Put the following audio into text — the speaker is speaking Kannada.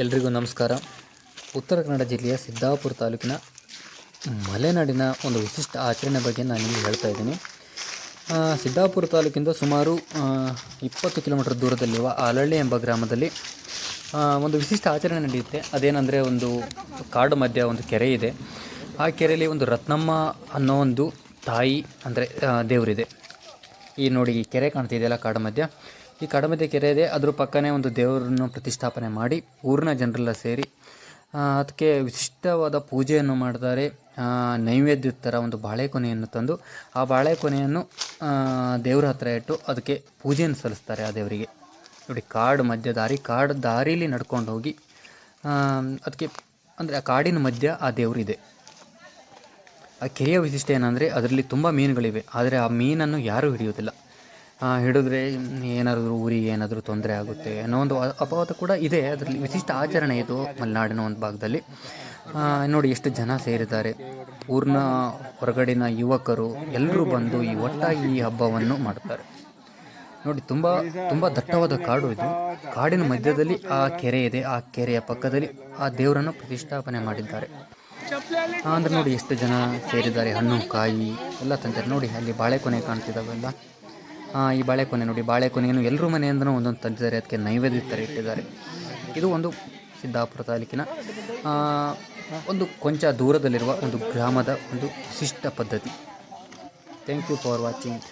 ಎಲ್ರಿಗೂ ನಮಸ್ಕಾರ. ಉತ್ತರ ಕನ್ನಡ ಜಿಲ್ಲೆಯ ಸಿದ್ದಾಪುರ ತಾಲೂಕಿನ ಮಲೆನಾಡಿನ ಒಂದು ವಿಶಿಷ್ಟ ಆಚರಣೆ ಬಗ್ಗೆ ನಾನು ನಿಮಗೆ ಹೇಳ್ತಾ ಇದ್ದೀನಿ. ಸಿದ್ದಾಪುರ ತಾಲೂಕಿಂದ ಸುಮಾರು 20 ಕಿಲೋಮೀಟರ್ ದೂರದಲ್ಲಿರುವ ಆಲಳ್ಳಿ ಎಂಬ ಗ್ರಾಮದಲ್ಲಿ ಒಂದು ವಿಶಿಷ್ಟ ಆಚರಣೆ ನಡೆಯುತ್ತೆ. ಅದೇನೆಂದರೆ, ಒಂದು ಕಾಡು ಮಧ್ಯ ಒಂದು ಕೆರೆ ಇದೆ. ಆ ಕೆರೆಯಲ್ಲಿ ಒಂದು ರತ್ನಮ್ಮ ಅನ್ನೋ ಒಂದು ತಾಯಿ ಅಂದರೆ ದೇವರಿದೆ. ಈ ನೋಡಿ, ಈ ಕೆರೆ ಕಾಣ್ತಿದೆಯಲ್ಲ ಕಾಡು ಮಧ್ಯ, ಈ ಕಾಡು ಮಧ್ಯ ಕೆರೆ ಇದೆ. ಅದ್ರ ಪಕ್ಕನೇ ಒಂದು ದೇವರನ್ನು ಪ್ರತಿಷ್ಠಾಪನೆ ಮಾಡಿ ಊರಿನ ಜನರೆಲ್ಲ ಸೇರಿ ಅದಕ್ಕೆ ವಿಶಿಷ್ಟವಾದ ಪೂಜೆಯನ್ನು ಮಾಡ್ತಾರೆ. ನೈವೇದ್ಯದ ಥರ ಒಂದು ಬಾಳೆಕೊನೆಯನ್ನು ತಂದು ಆ ಬಾಳೆಕೊನೆಯನ್ನು ದೇವ್ರ ಹತ್ರ ಇಟ್ಟು ಅದಕ್ಕೆ ಪೂಜೆಯನ್ನು ಸಲ್ಲಿಸ್ತಾರೆ ಆ ದೇವರಿಗೆ. ನೋಡಿ, ಕಾಡು ದಾರಿಲಿ ನಡ್ಕೊಂಡು ಹೋಗಿ ಅದಕ್ಕೆ ಅಂದರೆ ಆ ಕಾಡಿನ ಮಧ್ಯ ಆ ದೇವರಿದೆ. ಆ ಕೆರೆಯ ವಿಶಿಷ್ಟ ಏನಂದರೆ, ಅದರಲ್ಲಿ ತುಂಬ ಮೀನುಗಳಿವೆ. ಆದರೆ ಆ ಮೀನನ್ನು ಯಾರೂ ಹಿಡಿಯೋದಿಲ್ಲ. ಹಿಡಿದ್ರೆ ಏನಾದರೂ ಊರಿಗೆ ಏನಾದರೂ ತೊಂದರೆ ಆಗುತ್ತೆ ಅನ್ನೋ ಒಂದು ಅಪವಾದ ಕೂಡ ಇದೆ. ಅದರಲ್ಲಿ ವಿಶಿಷ್ಟ ಆಚರಣೆ ಇದು ಮಲೆನಾಡಿನ ಒಂದು ಭಾಗದಲ್ಲಿ. ನೋಡಿ, ಎಷ್ಟು ಜನ ಸೇರಿದ್ದಾರೆ. ಊರಿನ ಹೊರಗಡಿನ ಯುವಕರು ಎಲ್ಲರೂ ಬಂದು ಒಟ್ಟಾಗಿ ಈ ಹಬ್ಬವನ್ನು ಮಾಡ್ತಾರೆ. ನೋಡಿ, ತುಂಬ ದಟ್ಟವಾದ ಕಾಡು ಇದು. ಕಾಡಿನ ಮಧ್ಯದಲ್ಲಿ ಆ ಕೆರೆ ಇದೆ. ಆ ಕೆರೆಯ ಪಕ್ಕದಲ್ಲಿ ಆ ದೇವರನ್ನು ಪ್ರತಿಷ್ಠಾಪನೆ ಮಾಡಿದ್ದಾರೆ. ಅಂದರೆ ನೋಡಿ, ಎಷ್ಟು ಜನ ಸೇರಿದ್ದಾರೆ. ಹಣ್ಣು ಕಾಯಿ ಎಲ್ಲ ತಂತಾರೆ. ನೋಡಿ, ಅಲ್ಲಿ ಬಾಳೆಕೊನೆ ಕಾಣ್ತಿದ್ದಾವೆಲ್ಲ. ಈ ಬಾಳೆಕೊನೆ ನೋಡಿ, ಬಾಳೆಕೊನೆಯನ್ನು ಎಲ್ಲರೂ ಮನೆಯಿಂದನೂ ಒಂದೊಂದು ತಂದಿದ್ದಾರೆ. ಅದಕ್ಕೆ ನೈವೇದ್ಯ ಥರ ಇಟ್ಟಿದ್ದಾರೆ. ಇದು ಒಂದು ಸಿದ್ದಾಪುರ ತಾಲೂಕಿನ ಒಂದು ಕೊಂಚ ದೂರದಲ್ಲಿರುವ ಒಂದು ಗ್ರಾಮದ ಒಂದು ವಿಶಿಷ್ಟ ಪದ್ಧತಿ. Thank you for watching.